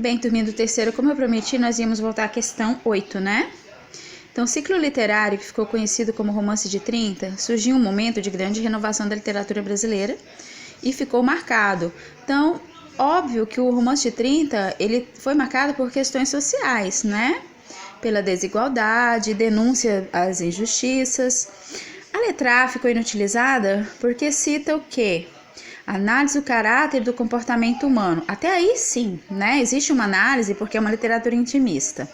Bem, turminha do terceiro, como eu prometi, nós íamos voltar à questão 8, né? Então, o ciclo literário, que ficou conhecido como Romance de 30, surgiu um momento de grande renovação da literatura brasileira e ficou marcado. Então, óbvio que o Romance de 30, ele foi marcado por questões sociais, né? Pela desigualdade, denúncia às injustiças. A letra A ficou inutilizada porque cita o quê? Análise do caráter e do comportamento humano. Até aí sim, né? Existe uma análise porque é uma literatura intimista.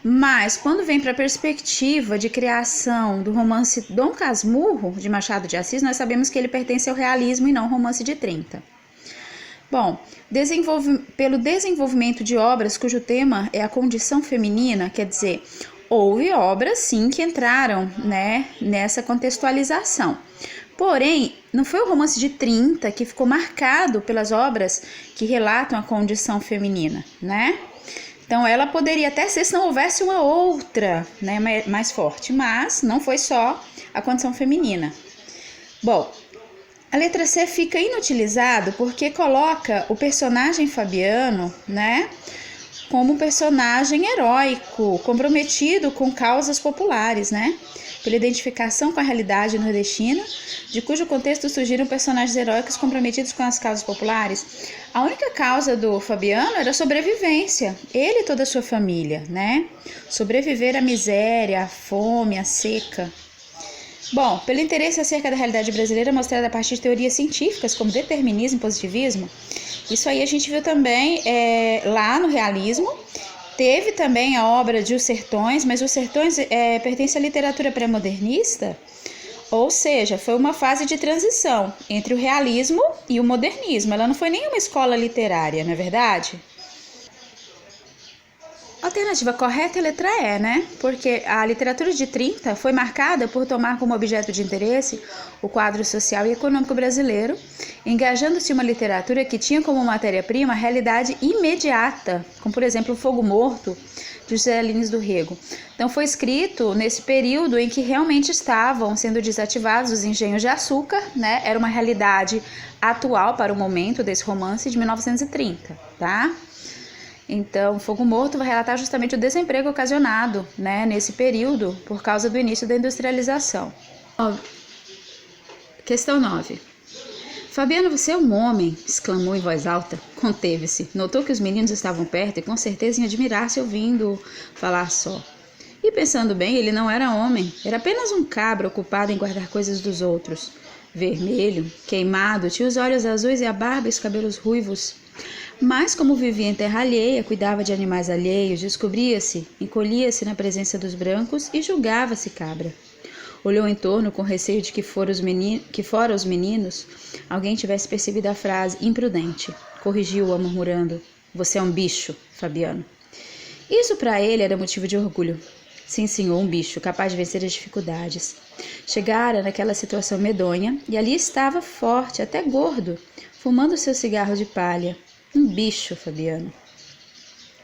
Mas quando vem para a perspectiva de criação do romance Dom Casmurro, de Machado de Assis, nós sabemos que ele pertence ao realismo e não ao Romance de 30. Bom, pelo desenvolvimento de obras cujo tema é a condição feminina, quer dizer, houve obras sim que entraram, né, nessa contextualização. Porém, não foi o Romance de 30 que ficou marcado pelas obras que relatam a condição feminina, né? Então, ela poderia até ser se não houvesse uma outra, né, mais forte, mas não foi só a condição feminina. Bom, a letra C fica inutilizado porque coloca o personagem Fabiano, né, como um personagem heróico, comprometido com causas populares, né? Pela identificação com a realidade nordestina, de cujo contexto surgiram personagens heróicos comprometidos com as causas populares. A única causa do Fabiano era a sobrevivência, ele e toda a sua família, né? Sobreviver à miséria, à fome, à seca. Bom, pelo interesse acerca da realidade brasileira mostrada a partir de teorias científicas como determinismo e positivismo, isso aí a gente viu também lá no realismo. Teve também a obra de Os Sertões, mas Os Sertões pertence à literatura pré-modernista, ou seja, foi uma fase de transição entre o realismo e o modernismo. Ela não foi nenhuma escola literária, não é verdade? A alternativa correta é a letra E, né? Porque a literatura de 30 foi marcada por tomar como objeto de interesse o quadro social e econômico brasileiro, engajando-se em uma literatura que tinha como matéria-prima a realidade imediata, como por exemplo o Fogo Morto, de José Lins do Rego. Então foi escrito nesse período em que realmente estavam sendo desativados os engenhos de açúcar, né? Era uma realidade atual para o momento desse romance de 1930, tá? Então, Fogo Morto vai relatar justamente o desemprego ocasionado, né, nesse período por causa do início da industrialização. Questão 9. Fabiano, você é um homem, exclamou em voz alta. Conteve-se. Notou que os meninos estavam perto e com certeza em admirar-se ouvindo falar só. E pensando bem, ele não era homem, era apenas um cabra ocupado em guardar coisas dos outros. Vermelho, queimado, tinha os olhos azuis e a barba e os cabelos ruivos. Mas como vivia em terra alheia, cuidava de animais alheios, descobria-se, encolhia-se na presença dos brancos e julgava-se cabra. Olhou em torno com receio de que fora os meninos alguém tivesse percebido a frase imprudente. Corrigiu-a murmurando: "Você é um bicho, Fabiano." Isso para ele era motivo de orgulho. Sim, senhor, um bicho, capaz de vencer as dificuldades. Chegara naquela situação medonha e ali estava forte, até gordo, fumando seu cigarro de palha. Um bicho, Fabiano.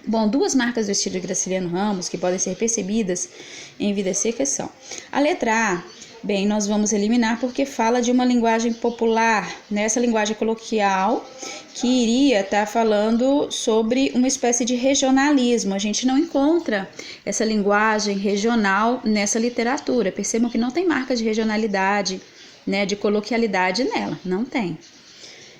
Bom, duas marcas do estilo de Graciliano Ramos que podem ser percebidas em Vidas Secas são: a letra A, bem, nós vamos eliminar porque fala de uma linguagem popular, nessa linguagem coloquial, que iria estar falando sobre uma espécie de regionalismo. A gente não encontra essa linguagem regional nessa literatura. Percebam que não tem marca de regionalidade, né, de coloquialidade nela, não tem.